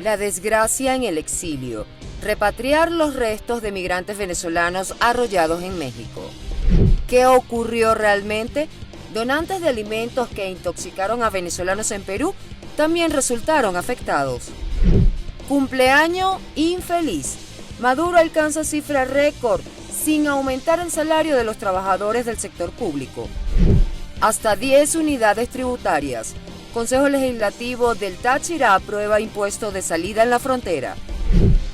La desgracia en el exilio. Repatriar los restos de migrantes venezolanos arrollados en México. ¿Qué ocurrió realmente? Donantes de alimentos que intoxicaron a venezolanos en Perú también resultaron afectados. Cumpleaños infeliz. Maduro alcanza cifra récord sin aumentar el salario de los trabajadores del sector público. Hasta 10 unidades tributarias. Consejo Legislativo del Táchira aprueba impuesto de salida en la frontera.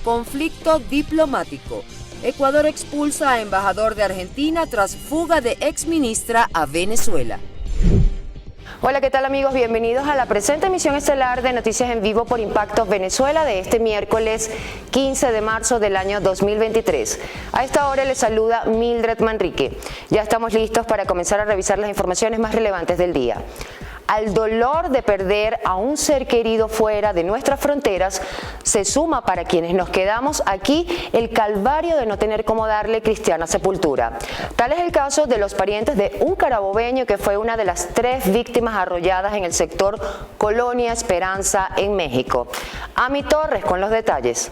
Conflicto diplomático. Ecuador expulsa a embajador de Argentina tras fuga de exministra a Venezuela. Hola, ¿qué tal amigos? Bienvenidos a la presente emisión estelar de Noticias en Vivo por Impacto Venezuela de este miércoles 15 de marzo del año 2023. A esta hora les saluda Mildred Manrique. Ya estamos listos para comenzar a revisar las informaciones más relevantes del día. Al dolor de perder a un ser querido fuera de nuestras fronteras, se suma para quienes nos quedamos aquí el calvario de no tener cómo darle cristiana sepultura. Tal es el caso de los parientes de un carabobeño que fue una de las 3 víctimas arrolladas en el sector Colonia Esperanza en México. Ami Torres con los detalles.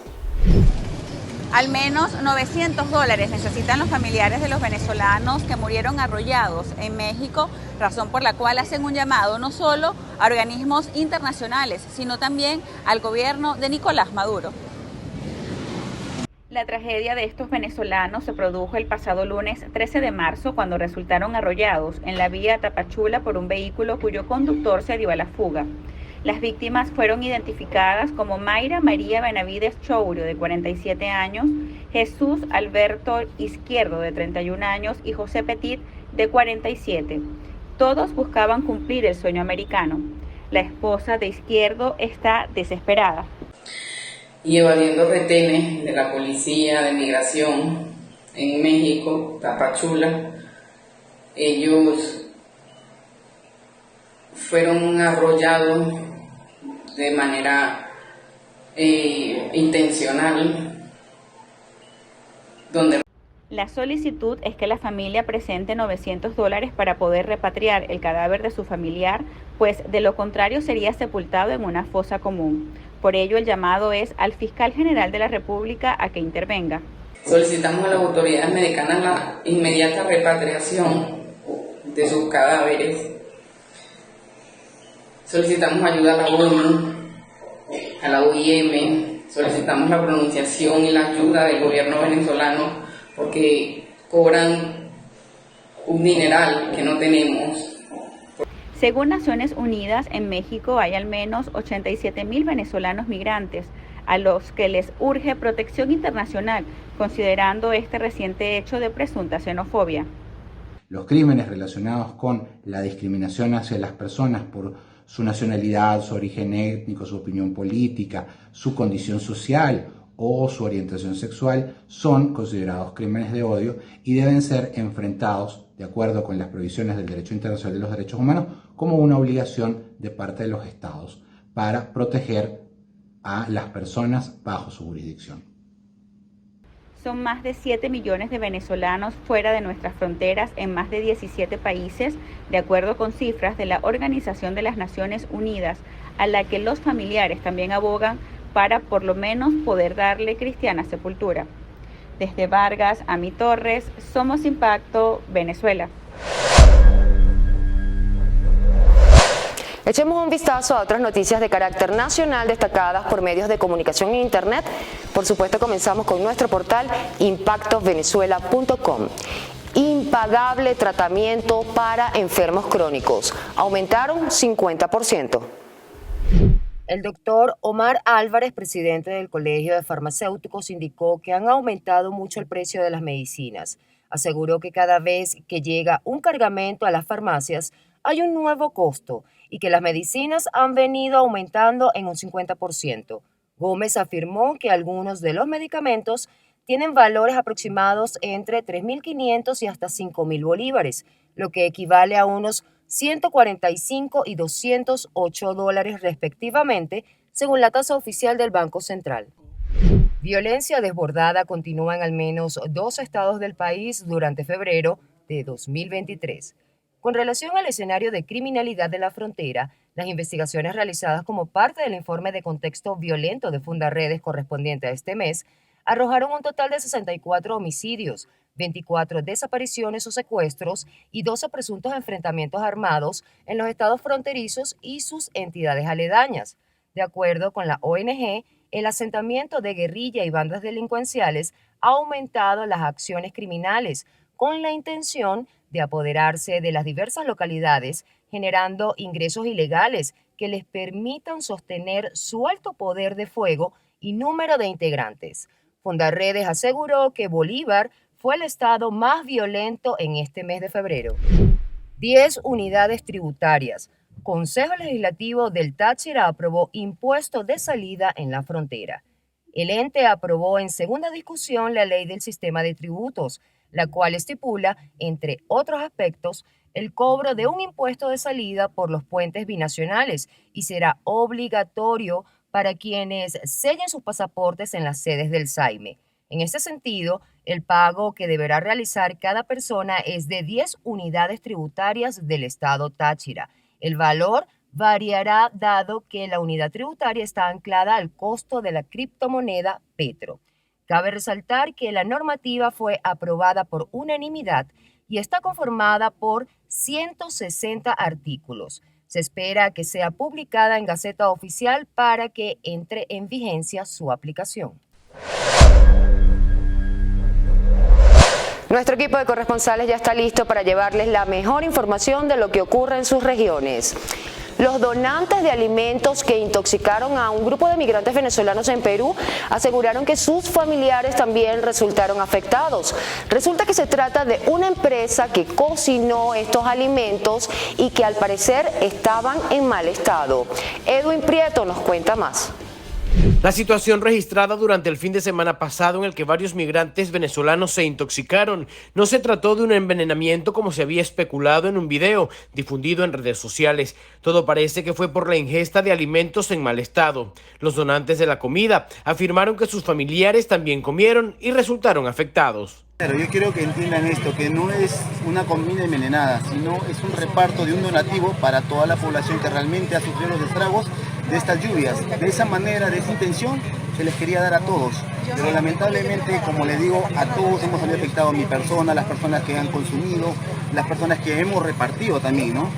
Al menos $900 necesitan los familiares de los venezolanos que murieron arrollados en México, razón por la cual hacen un llamado no solo a organismos internacionales, sino también al gobierno de Nicolás Maduro. La tragedia de estos venezolanos se produjo el pasado lunes 13 de marzo cuando resultaron arrollados en la vía Tapachula por un vehículo cuyo conductor se dio a la fuga. Las víctimas fueron identificadas como Mayra María Benavides Chouro, de 47 años, Jesús Alberto Izquierdo, de 31 años, y José Petit, de 47. Todos buscaban cumplir el sueño americano. La esposa de Izquierdo está desesperada. Y evadiendo retenes de la Policía de Migración en México, Tapachula, ellos fueron arrollados de manera intencional, donde la solicitud es que la familia presente $900 para poder repatriar el cadáver de su familiar, pues de lo contrario sería sepultado en una fosa común. Por ello el llamado es al fiscal general de la República a que intervenga. Solicitamos a las autoridades mexicanas la inmediata repatriación de sus cadáveres. Solicitamos ayuda a la ONU, a la OIM, solicitamos la pronunciación y la ayuda del gobierno venezolano porque cobran un dineral que no tenemos. Según Naciones Unidas, en México hay al menos 87,000 venezolanos migrantes a los que les urge protección internacional, considerando este reciente hecho de presunta xenofobia. Los crímenes relacionados con la discriminación hacia las personas por su nacionalidad, su origen étnico, su opinión política, su condición social o su orientación sexual son considerados crímenes de odio y deben ser enfrentados, de acuerdo con las provisiones del Derecho Internacional de los Derechos Humanos, como una obligación de parte de los estados para proteger a las personas bajo su jurisdicción. Son más de 7 millones de venezolanos fuera de nuestras fronteras en más de 17 países, de acuerdo con cifras de la Organización de las Naciones Unidas, a la que los familiares también abogan para por lo menos poder darle cristiana sepultura. Desde Vargas, Ami Torres, Somos Impacto, Venezuela. Echemos un vistazo a otras noticias de carácter nacional destacadas por medios de comunicación en Internet. Por supuesto, comenzamos con nuestro portal impactovenezuela.com. Impagable tratamiento para enfermos crónicos. Aumentaron 50%. El doctor Omar Álvarez, presidente del Colegio de Farmacéuticos, indicó que han aumentado mucho el precio de las medicinas. Aseguró que cada vez que llega un cargamento a las farmacias hay un nuevo costo y que las medicinas han venido aumentando en un 50%. Gómez afirmó que algunos de los medicamentos tienen valores aproximados entre 3.500 y hasta 5.000 bolívares, lo que equivale a unos 145 y 208 dólares respectivamente, según la tasa oficial del Banco Central. Violencia desbordada continúa en al menos 2 estados del país durante febrero de 2023. Con relación al escenario de criminalidad de la frontera, las investigaciones realizadas como parte del informe de contexto violento de Fundarredes correspondiente a este mes arrojaron un total de 64 homicidios, 24 desapariciones o secuestros y 12 presuntos enfrentamientos armados en los estados fronterizos y sus entidades aledañas. De acuerdo con la ONG, el asentamiento de guerrilla y bandas delincuenciales ha aumentado las acciones criminales con la intención de apoderarse de las diversas localidades, generando ingresos ilegales que les permitan sostener su alto poder de fuego y número de integrantes. Fundarredes aseguró que Bolívar fue el estado más violento en este mes de febrero. 10 unidades tributarias. Consejo Legislativo del Táchira aprobó impuesto de salida en la frontera. El ente aprobó en segunda discusión la ley del sistema de tributos, la cual estipula, entre otros aspectos, el cobro de un impuesto de salida por los puentes binacionales y será obligatorio para quienes sellen sus pasaportes en las sedes del SAIME. En este sentido, el pago que deberá realizar cada persona es de 10 unidades tributarias del estado Táchira. El valor variará dado que la unidad tributaria está anclada al costo de la criptomoneda Petro. Cabe resaltar que la normativa fue aprobada por unanimidad y está conformada por 160 artículos. Se espera que sea publicada en Gaceta Oficial para que entre en vigencia su aplicación. Nuestro equipo de corresponsales ya está listo para llevarles la mejor información de lo que ocurre en sus regiones. Los donantes de alimentos que intoxicaron a un grupo de migrantes venezolanos en Perú aseguraron que sus familiares también resultaron afectados. Resulta que se trata de una empresa que cocinó estos alimentos y que al parecer estaban en mal estado. Edwin Prieto nos cuenta más. La situación registrada durante el fin de semana pasado en el que varios migrantes venezolanos se intoxicaron no se trató de un envenenamiento como se había especulado en un video difundido en redes sociales. Todo parece que fue por la ingesta de alimentos en mal estado. Los donantes de la comida afirmaron que sus familiares también comieron y resultaron afectados. Pero yo quiero que entiendan esto, que no es una comida envenenada, sino es un reparto de un donativo para toda la población que realmente ha sufrido los estragos de estas lluvias. De esa manera, de esa intención, se les quería dar a todos. Pero lamentablemente, como les digo, a todos hemos salido afectados, mi persona, las personas que han consumido, las personas que hemos repartido también, ¿no?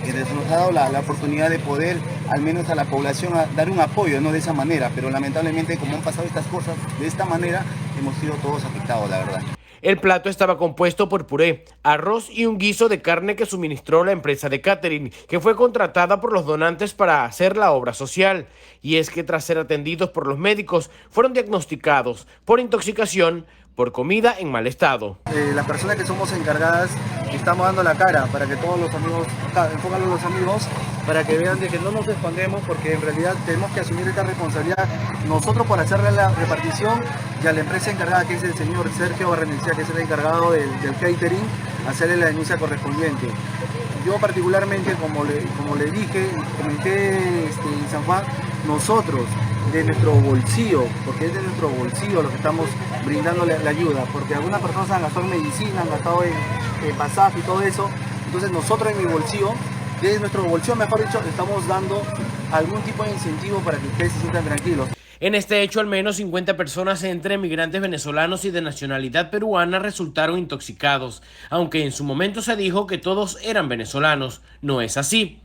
Que nos ha dado la oportunidad de poder, al menos a la población, dar un apoyo, ¿no? De esa manera. Pero lamentablemente, como han pasado estas cosas de esta manera, hemos sido todos afectados, la verdad. El plato estaba compuesto por puré, arroz y un guiso de carne que suministró la empresa de catering, que fue contratada por los donantes para hacer la obra social. Y es que tras ser atendidos por los médicos, fueron diagnosticados por intoxicación por comida en mal estado. Las personas que somos encargadas estamos dando la cara para que todos los amigos, enfócalo los amigos, para que vean de que no nos escondemos, porque en realidad tenemos que asumir esta responsabilidad nosotros por hacerle la repartición y a la empresa encargada, que es el señor Sergio Barrenechea, que es el encargado del catering, hacerle la denuncia correspondiente. Yo particularmente, como le dije, comenté en San Juan, nosotros de nuestro bolsillo, porque es de nuestro bolsillo lo que estamos brindando la ayuda, porque algunas personas han gastado en medicina, han gastado en pasaje y todo eso. Entonces nosotros en mi bolsillo, desde nuestro bolsillo mejor dicho, estamos dando algún tipo de incentivo para que ustedes se sientan tranquilos. En este hecho, al menos 50 personas entre migrantes venezolanos y de nacionalidad peruana resultaron intoxicados, aunque en su momento se dijo que todos eran venezolanos. No es así.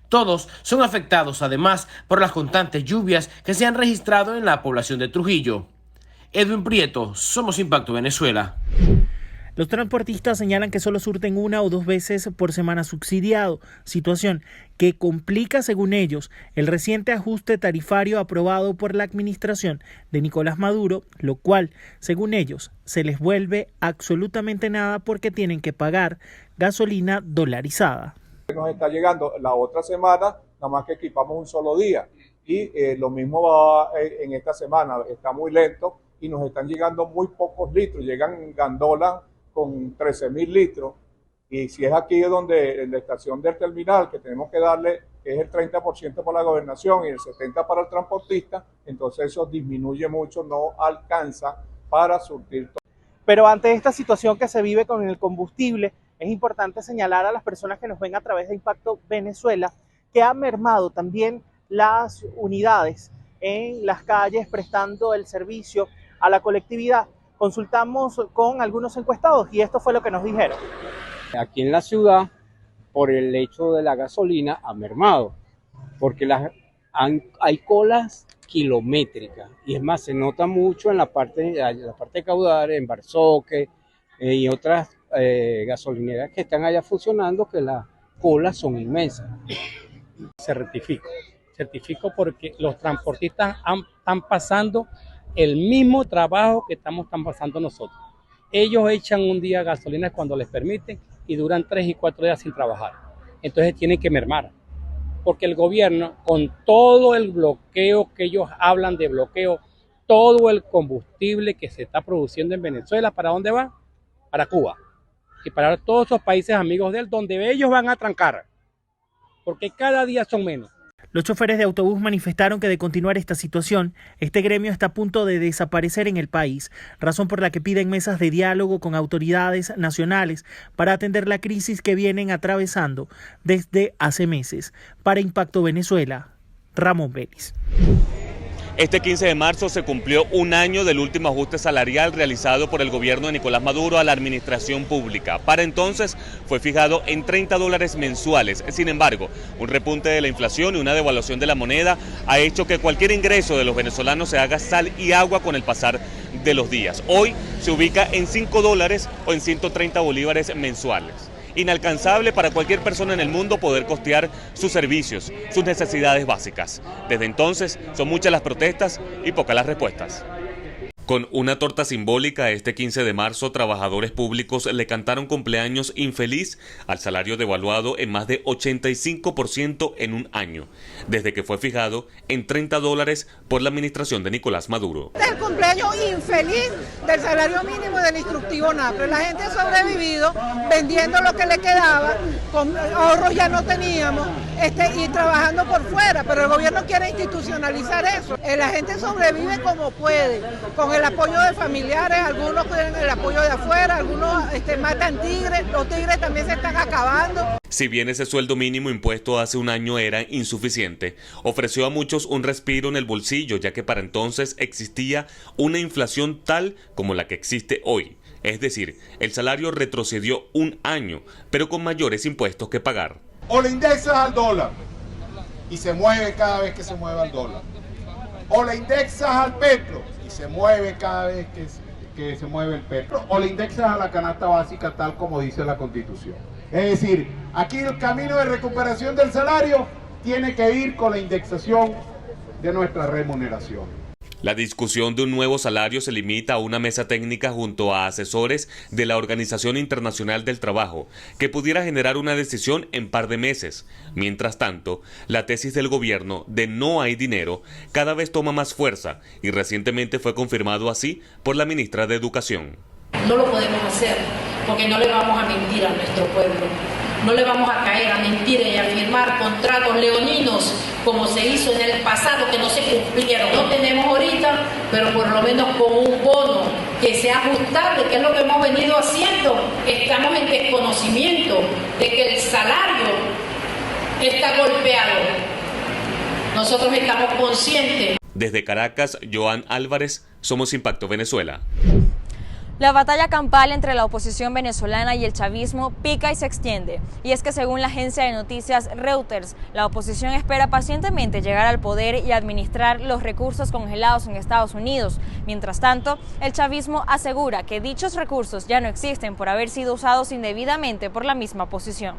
Todos son afectados además por las constantes lluvias que se han registrado en la población de Trujillo. Edwin Prieto, Somos Impacto Venezuela. Los transportistas señalan que solo surten 1 o 2 veces por semana subsidiado, situación que complica, según ellos, el reciente ajuste tarifario aprobado por la administración de Nicolás Maduro, lo cual, según ellos, se les vuelve absolutamente nada porque tienen que pagar gasolina dolarizada. Nos está llegando la otra semana, nada más que equipamos un solo día y lo mismo va en esta semana, está muy lento y nos están llegando muy pocos litros, llegan gandolas con 13.000 litros y si es aquí donde en la estación del terminal que tenemos que darle, que es el 30% para la gobernación y el 70% para el transportista, entonces eso disminuye mucho, no alcanza para surtir todo. Pero ante esta situación que se vive con el combustible, es importante señalar a las personas que nos ven a través de Impacto Venezuela que ha mermado también las unidades en las calles prestando el servicio a la colectividad. Consultamos con algunos encuestados y esto fue lo que nos dijeron. Aquí en la ciudad, por el hecho de la gasolina, ha mermado, porque hay colas kilométricas, y es más, se nota mucho en la parte caudal, en Barzoque y otras gasolineras que están allá funcionando, que las colas son inmensas. Certifico porque los transportistas están pasando el mismo trabajo que están pasando nosotros. Ellos echan un día gasolina cuando les permiten y duran 3 y 4 días sin trabajar. Entonces tienen que mermar, porque el gobierno, con todo el bloqueo que ellos hablan de bloqueo, todo el combustible que se está produciendo en Venezuela, ¿para dónde va? Para Cuba y para todos esos países amigos de él, donde ellos van a trancar, porque cada día son menos. Los choferes de autobús manifestaron que de continuar esta situación, este gremio está a punto de desaparecer en el país, razón por la que piden mesas de diálogo con autoridades nacionales para atender la crisis que vienen atravesando desde hace meses. Para Impacto Venezuela, Ramón Vélez. Este 15 de marzo se cumplió un año del último ajuste salarial realizado por el gobierno de Nicolás Maduro a la administración pública. Para entonces fue fijado en $30 mensuales. Sin embargo, un repunte de la inflación y una devaluación de la moneda ha hecho que cualquier ingreso de los venezolanos se haga sal y agua con el pasar de los días. Hoy se ubica en $5 o en 130 bolívares mensuales. Inalcanzable para cualquier persona en el mundo poder costear sus servicios, sus necesidades básicas. Desde entonces son muchas las protestas y pocas las respuestas. Con una torta simbólica, este 15 de marzo, trabajadores públicos le cantaron cumpleaños infeliz al salario devaluado en más de 85% en un año, desde que fue fijado en $30 por la administración de Nicolás Maduro. El cumpleaños infeliz del salario mínimo del instructivo NAPRE. La gente ha sobrevivido vendiendo lo que le quedaba, con ahorros ya no teníamos, y trabajando por fuera, pero el gobierno quiere institucionalizar eso. La gente sobrevive como puede, con el apoyo de familiares, algunos tienen el apoyo de afuera, algunos matan tigres, los tigres también se están acabando. Si bien ese sueldo mínimo impuesto hace un año era insuficiente, ofreció a muchos un respiro en el bolsillo, ya que para entonces existía una inflación tal como la que existe hoy. Es decir, el salario retrocedió un año, pero con mayores impuestos que pagar. O le indexas al dólar y se mueve cada vez que se mueve al dólar. O le indexas al petro y se mueve cada vez que se mueve el petro. O le indexas a la canasta básica tal como dice la Constitución. Es decir, aquí el camino de recuperación del salario tiene que ir con la indexación de nuestra remuneración. La discusión de un nuevo salario se limita a una mesa técnica junto a asesores de la Organización Internacional del Trabajo, que pudiera generar una decisión en par de meses. Mientras tanto, la tesis del gobierno de no hay dinero cada vez toma más fuerza y recientemente fue confirmado así por la ministra de Educación. No lo podemos hacer porque no le vamos a mentir a nuestro pueblo. No le vamos a caer a mentiras y a firmar contratos leoninos como se hizo en el pasado que no se cumplieron. No tenemos ahorita, pero por lo menos con un bono que sea ajustable, que es lo que hemos venido haciendo. Estamos en desconocimiento de que el salario está golpeado. Nosotros estamos conscientes. Desde Caracas, Joan Álvarez, Somos Impacto Venezuela. La batalla campal entre la oposición venezolana y el chavismo pica y se extiende. Y es que según la agencia de noticias Reuters, la oposición espera pacientemente llegar al poder y administrar los recursos congelados en Estados Unidos. Mientras tanto, el chavismo asegura que dichos recursos ya no existen por haber sido usados indebidamente por la misma oposición.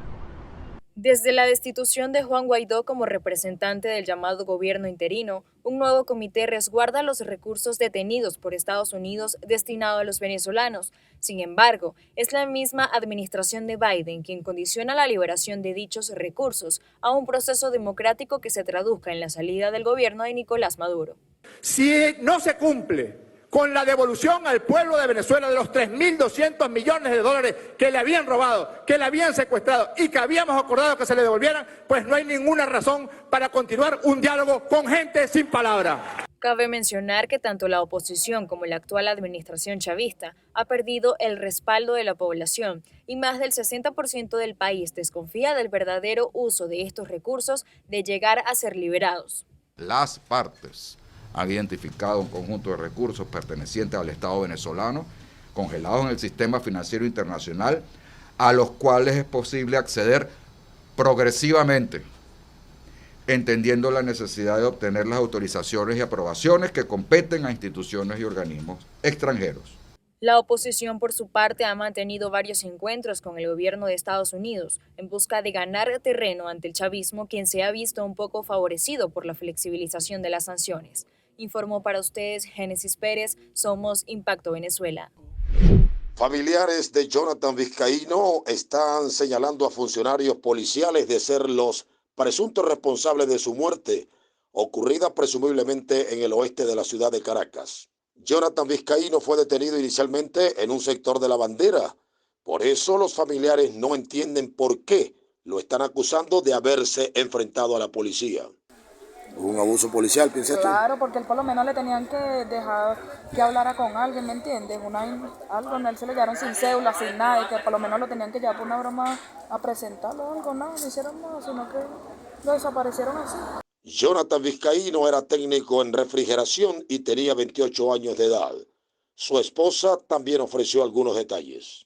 Desde la destitución de Juan Guaidó como representante del llamado gobierno interino, un nuevo comité resguarda los recursos detenidos por Estados Unidos destinados a los venezolanos. Sin embargo, es la misma administración de Biden quien condiciona la liberación de dichos recursos a un proceso democrático que se traduzca en la salida del gobierno de Nicolás Maduro. Si no se cumple con la devolución al pueblo de Venezuela de los 3.200 millones de dólares que le habían robado, que le habían secuestrado y que habíamos acordado que se le devolvieran, pues no hay ninguna razón para continuar un diálogo con gente sin palabra. Cabe mencionar que tanto la oposición como la actual administración chavista ha perdido el respaldo de la población y más del 60% del país desconfía del verdadero uso de estos recursos de llegar a ser liberados. Las partes han identificado un conjunto de recursos pertenecientes al Estado venezolano, congelados en el sistema financiero internacional, a los cuales es posible acceder progresivamente, entendiendo la necesidad de obtener las autorizaciones y aprobaciones que competen a instituciones y organismos extranjeros. La oposición, por su parte, ha mantenido varios encuentros con el gobierno de Estados Unidos en busca de ganar terreno ante el chavismo, quien se ha visto un poco favorecido por la flexibilización de las sanciones. Informó para ustedes Génesis Pérez, somos Impacto Venezuela. Familiares de Jonathan Vizcaíno están señalando a funcionarios policiales de ser los presuntos responsables de su muerte, ocurrida presumiblemente en el oeste de la ciudad de Caracas. Jonathan Vizcaíno fue detenido inicialmente en un sector de La Bandera. Por eso los familiares no entienden por qué lo están acusando de haberse enfrentado a la policía. ¿Un abuso policial, piensas tú? Claro, porque él por lo menos le tenían que dejar que hablara con alguien, ¿me entiendes? Algo, a él se le llevaron sin cédula, sin nada, y que por lo menos lo tenían que llevar por una broma a presentarlo o algo, nada, no hicieron nada, sino que lo desaparecieron así. Jonathan Vizcaíno era técnico en refrigeración y tenía 28 años de edad. Su esposa también ofreció algunos detalles.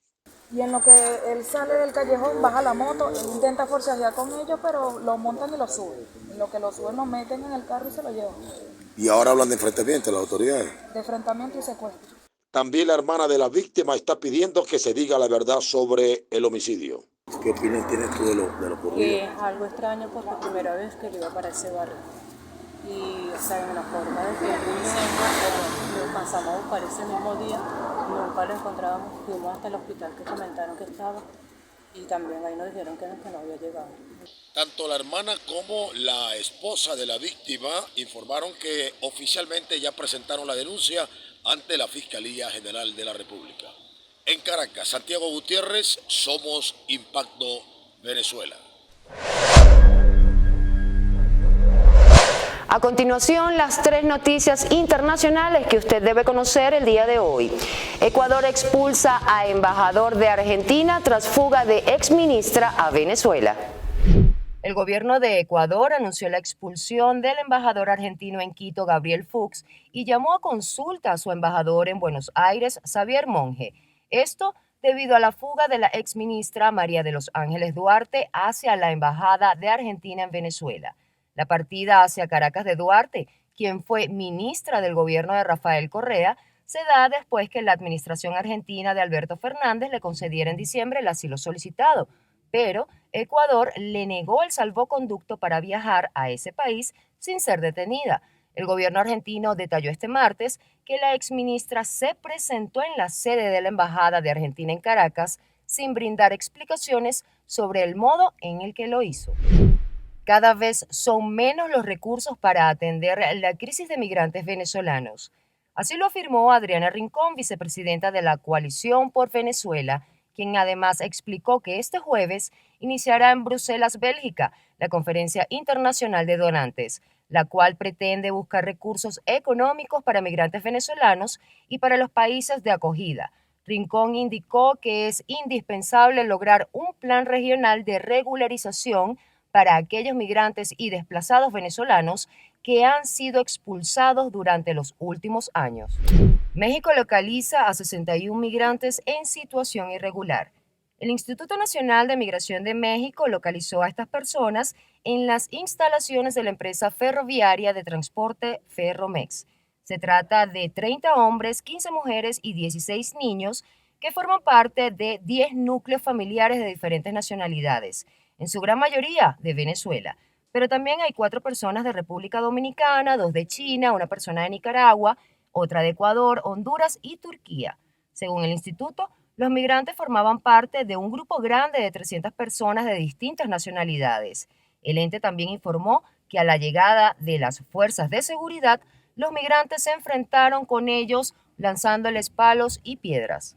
Y en lo que él sale del callejón, baja la moto, él intenta forcejear con ellos, pero lo montan y lo suben. En lo que lo suben, lo meten en el carro y se lo llevan. Y ahora hablan de enfrentamiento las autoridades. De enfrentamiento y secuestro. También la hermana de la víctima está pidiendo que se diga la verdad sobre el homicidio. ¿Qué opinión tienes tú de lo ocurrido? Que es algo extraño porque es la primera vez que yo iba para ese barrio. Y, o sea, en la forma de que lo pasamos a buscar ese mismo día, nunca lo encontrábamos, fuimos hasta el hospital que comentaron que estaba y también ahí nos dijeron que no había llegado. Tanto la hermana como la esposa de la víctima informaron que oficialmente ya presentaron la denuncia ante la Fiscalía General de la República. En Caracas, Santiago Gutiérrez, somos Impacto Venezuela. A continuación, las 3 noticias internacionales que usted debe conocer el día de hoy. Ecuador expulsa a embajador de Argentina tras fuga de exministra a Venezuela. El gobierno de Ecuador anunció la expulsión del embajador argentino en Quito, Gabriel Fuchs, y llamó a consulta a su embajador en Buenos Aires, Xavier Monge. Esto debido a la fuga de la exministra María de los Ángeles Duarte hacia la embajada de Argentina en Venezuela. La partida hacia Caracas de Duarte, quien fue ministra del gobierno de Rafael Correa, se da después que la administración argentina de Alberto Fernández le concediera en diciembre el asilo solicitado, pero Ecuador le negó el salvoconducto para viajar a ese país sin ser detenida. El gobierno argentino detalló este martes que la exministra se presentó en la sede de la Embajada de Argentina en Caracas sin brindar explicaciones sobre el modo en el que lo hizo. Cada vez son menos los recursos para atender la crisis de migrantes venezolanos. Así lo afirmó Adriana Rincón, vicepresidenta de la Coalición por Venezuela, quien además explicó que este jueves iniciará en Bruselas, Bélgica, la Conferencia Internacional de Donantes, la cual pretende buscar recursos económicos para migrantes venezolanos y para los países de acogida. Rincón indicó que es indispensable lograr un plan regional de regularización para aquellos migrantes y desplazados venezolanos que han sido expulsados durante los últimos años. México localiza a 61 migrantes en situación irregular. El Instituto Nacional de Migración de México localizó a estas personas en las instalaciones de la empresa ferroviaria de transporte Ferromex. Se trata de 30 hombres, 15 mujeres y 16 niños que forman parte de 10 núcleos familiares de diferentes nacionalidades, en su gran mayoría de Venezuela, pero también hay 4 personas de República Dominicana, 2 de China, 1 persona de Nicaragua, otra de Ecuador, Honduras y Turquía. Según el instituto, los migrantes formaban parte de un grupo grande de 300 personas de distintas nacionalidades. El ente también informó que a la llegada de las fuerzas de seguridad, los migrantes se enfrentaron con ellos lanzándoles palos y piedras.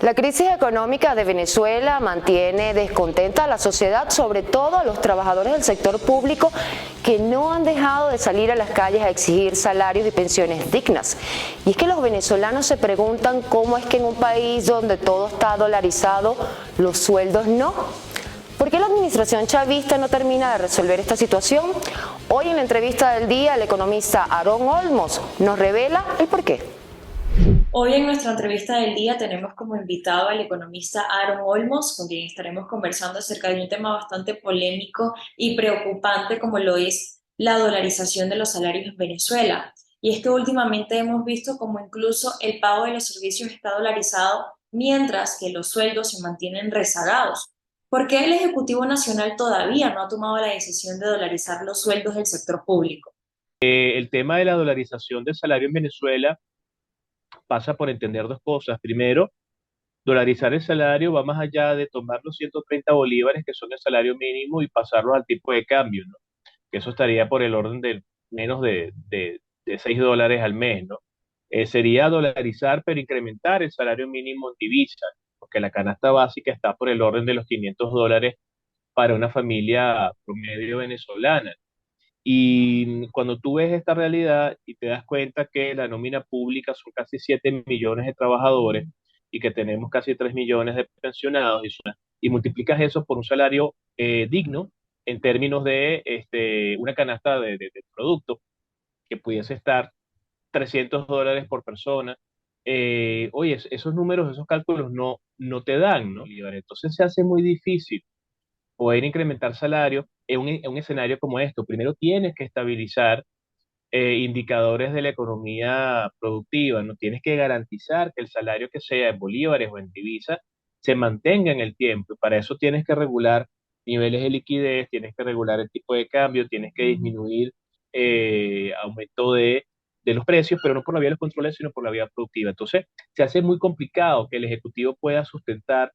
La crisis económica de Venezuela mantiene descontenta a la sociedad, sobre todo a los trabajadores del sector público que no han dejado de salir a las calles a exigir salarios y pensiones dignas. Y es que los venezolanos se preguntan cómo es que en un país donde todo está dolarizado, los sueldos no. ¿Por qué la administración chavista no termina de resolver esta situación? Hoy en la entrevista del día, el economista Aarón Olmos nos revela el porqué. Hoy en nuestra entrevista del día tenemos como invitado al economista Aarón Olmos, con quien estaremos conversando acerca de un tema bastante polémico y preocupante como lo es la dolarización de los salarios en Venezuela. Y es que últimamente hemos visto como incluso el pago de los servicios está dolarizado, mientras que los sueldos se mantienen rezagados. ¿Por qué el Ejecutivo Nacional todavía no ha tomado la decisión de dolarizar los sueldos del sector público? El tema de la dolarización del salario en Venezuela pasa por entender dos cosas. Primero, dolarizar el salario va más allá de tomar los 130 bolívares, que son el salario mínimo, y pasarlos al tipo de cambio, ¿no? Que eso estaría por el orden de menos de $6 al mes, ¿no? Sería dolarizar, pero incrementar el salario mínimo en divisa, porque la canasta básica está por el orden de los $500 para una familia promedio venezolana. Y cuando tú ves esta realidad y te das cuenta que la nómina pública son casi 7 millones de trabajadores y que tenemos casi 3 millones de pensionados, y multiplicas eso por un salario digno en términos de una canasta de producto que pudiese estar $300 por persona, oye, esos números, esos cálculos no te dan, ¿no? Entonces se hace muy difícil poder incrementar salarios en un escenario como esto. Primero tienes que estabilizar indicadores de la economía productiva, ¿no? Tienes que garantizar que el salario, que sea en bolívares o en divisa, se mantenga en el tiempo. Y para eso tienes que regular niveles de liquidez, tienes que regular el tipo de cambio, tienes que disminuir aumento de los precios, pero no por la vía de los controles, sino por la vía productiva. Entonces se hace muy complicado que el Ejecutivo pueda sustentar,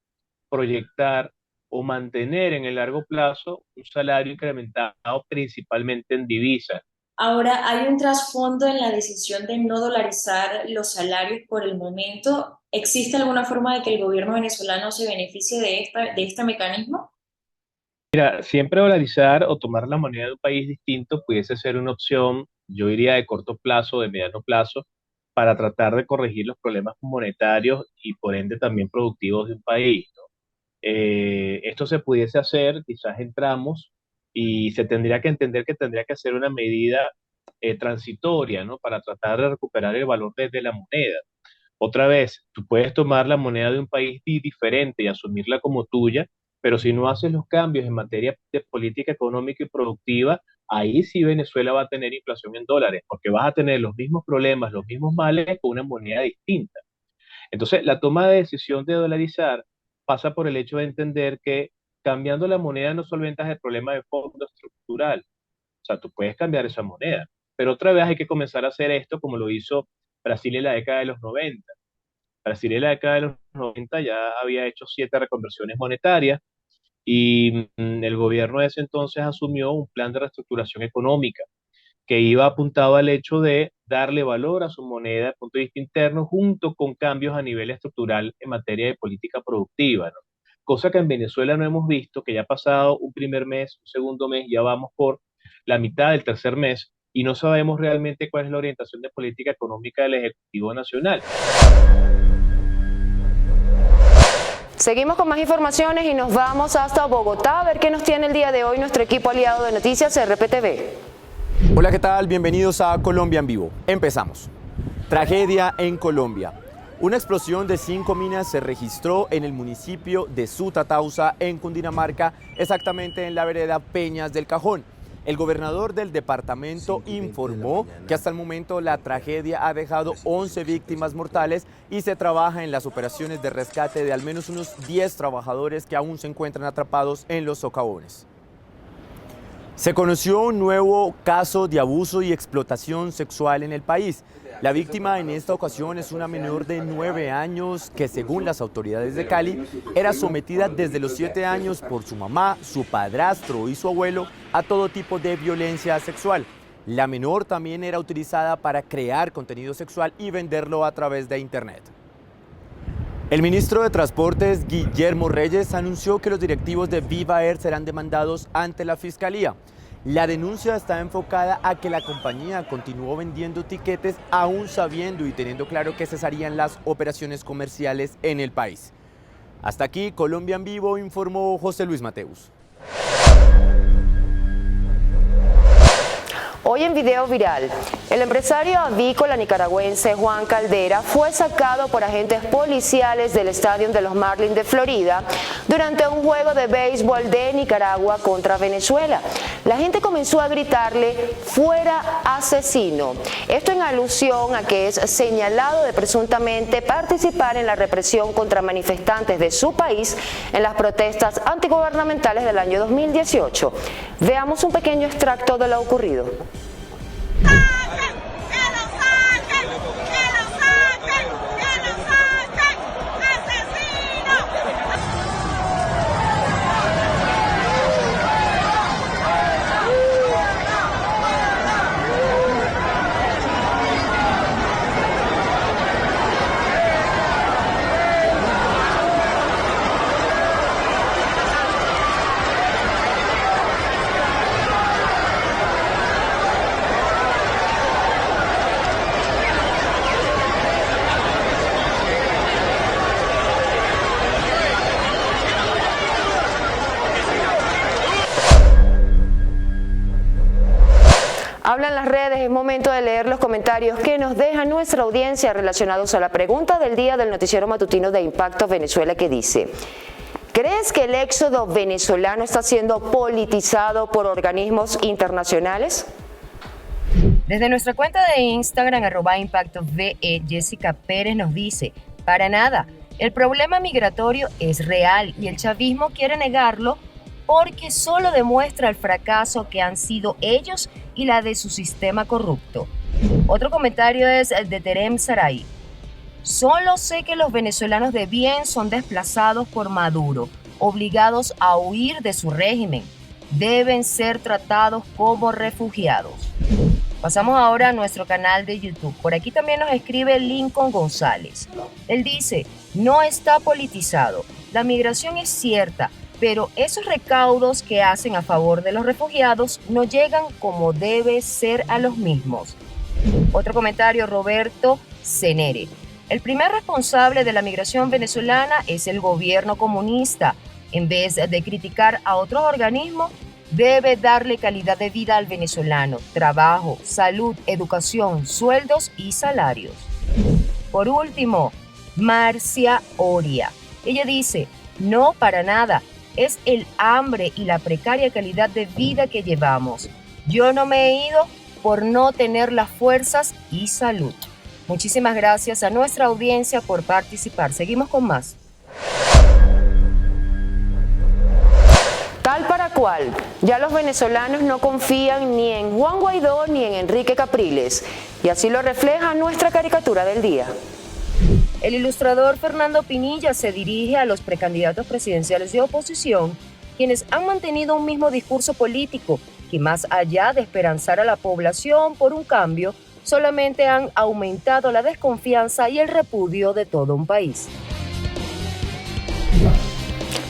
proyectar o mantener en el largo plazo un salario incrementado principalmente en divisa. Ahora, hay un trasfondo en la decisión de no dolarizar los salarios por el momento. ¿Existe alguna forma de que el gobierno venezolano se beneficie de este mecanismo? Mira, siempre dolarizar o tomar la moneda de un país distinto pudiese ser una opción, yo diría, de corto plazo, de mediano plazo, para tratar de corregir los problemas monetarios y por ende también productivos de un país, ¿no? Esto se pudiese hacer quizás en tramos y se tendría que entender que tendría que ser una medida transitoria, ¿no? Para tratar de recuperar el valor de la moneda. Otra vez, tú puedes tomar la moneda de un país diferente y asumirla como tuya, pero si no haces los cambios en materia de política económica y productiva, ahí sí Venezuela va a tener inflación en dólares, porque vas a tener los mismos problemas, los mismos males con una moneda distinta. Entonces, la toma de decisión de dolarizar pasa por el hecho de entender que cambiando la moneda no solventas el problema de fondo estructural. O sea, tú puedes cambiar esa moneda, pero otra vez hay que comenzar a hacer esto como lo hizo Brasil en la década de los 90. Brasil en la década de los 90 ya había hecho 7 reconversiones monetarias y el gobierno de ese entonces asumió un plan de reestructuración económica que iba apuntado al hecho de darle valor a su moneda desde el punto de vista interno, junto con cambios a nivel estructural en materia de política productiva, ¿no? Cosa que en Venezuela no hemos visto, que ya ha pasado un primer mes, un segundo mes, ya vamos por la mitad del tercer mes, y no sabemos realmente cuál es la orientación de política económica del Ejecutivo Nacional. Seguimos con más informaciones y nos vamos hasta Bogotá a ver qué nos tiene el día de hoy nuestro equipo aliado de Noticias RPTV. Hola, ¿qué tal? Bienvenidos a Colombia en Vivo. Empezamos. Tragedia en Colombia. Una explosión de 5 minas se registró en el municipio de Sutatausa, en Cundinamarca, exactamente en la vereda Peñas del Cajón. El gobernador del departamento informó que hasta el momento la tragedia ha dejado 11 víctimas mortales y se trabaja en las operaciones de rescate de al menos unos 10 trabajadores que aún se encuentran atrapados en los socavones. Se conoció un nuevo caso de abuso y explotación sexual en el país. La víctima en esta ocasión es una menor de 9 años que, según las autoridades de Cali, era sometida desde los 7 años por su mamá, su padrastro y su abuelo a todo tipo de violencia sexual. La menor también era utilizada para crear contenido sexual y venderlo a través de internet. El ministro de Transportes, Guillermo Reyes, anunció que los directivos de Viva Air serán demandados ante la Fiscalía. La denuncia está enfocada a que la compañía continuó vendiendo tiquetes aún sabiendo y teniendo claro que cesarían las operaciones comerciales en el país. Hasta aquí, Colombia en Vivo, informó José Luis Mateus. Hoy en video viral, el empresario avícola nicaragüense Juan Caldera fue sacado por agentes policiales del estadio de los Marlins de Florida durante un juego de béisbol de Nicaragua contra Venezuela. La gente comenzó a gritarle "fuera asesino", esto en alusión a que es señalado de presuntamente participar en la represión contra manifestantes de su país en las protestas antigubernamentales del año 2018. Veamos un pequeño extracto de lo ocurrido. Hablan las redes, es momento de leer los comentarios que nos deja nuestra audiencia relacionados a la pregunta del día del noticiero matutino de Impacto Venezuela, que dice: ¿crees que el éxodo venezolano está siendo politizado por organismos internacionales? Desde nuestra cuenta de Instagram, @ImpactoVE, Jessica Pérez nos dice: para nada, el problema migratorio es real y el chavismo quiere negarlo porque solo demuestra el fracaso que han sido ellos y la de su sistema corrupto. Otro comentario es el de Terem Saray. Solo sé que los venezolanos de bien son desplazados por Maduro, obligados a huir de su régimen. Deben ser tratados como refugiados. Pasamos ahora a nuestro canal de YouTube. Por aquí también nos escribe Lincoln González. Él dice: no está politizado. La migración es cierta, pero esos recaudos que hacen a favor de los refugiados no llegan como debe ser a los mismos. Otro comentario, Roberto Cenere. El primer responsable de la migración venezolana es el gobierno comunista. En vez de criticar a otros organismos, debe darle calidad de vida al venezolano: trabajo, salud, educación, sueldos y salarios. Por último, Marcia Oria. Ella dice: no, para nada. Es el hambre y la precaria calidad de vida que llevamos. Yo no me he ido por no tener las fuerzas y salud. Muchísimas gracias a nuestra audiencia por participar. Seguimos con más. Tal para cual, ya los venezolanos no confían ni en Juan Guaidó ni en Enrique Capriles. Y así lo refleja nuestra caricatura del día. El ilustrador Fernando Pinilla se dirige a los precandidatos presidenciales de oposición, quienes han mantenido un mismo discurso político que, más allá de esperanzar a la población por un cambio, solamente han aumentado la desconfianza y el repudio de todo un país.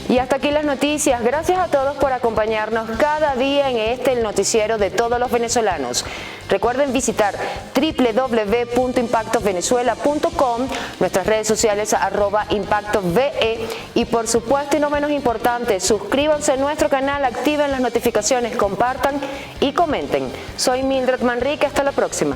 Y hasta aquí las noticias. Gracias a todos por acompañarnos cada día en el noticiero de todos los venezolanos. Recuerden visitar www.impactovenezuela.com, nuestras redes sociales @ImpactoVE y por supuesto y no menos importante, suscríbanse a nuestro canal, activen las notificaciones, compartan y comenten. Soy Mildred Manrique, hasta la próxima.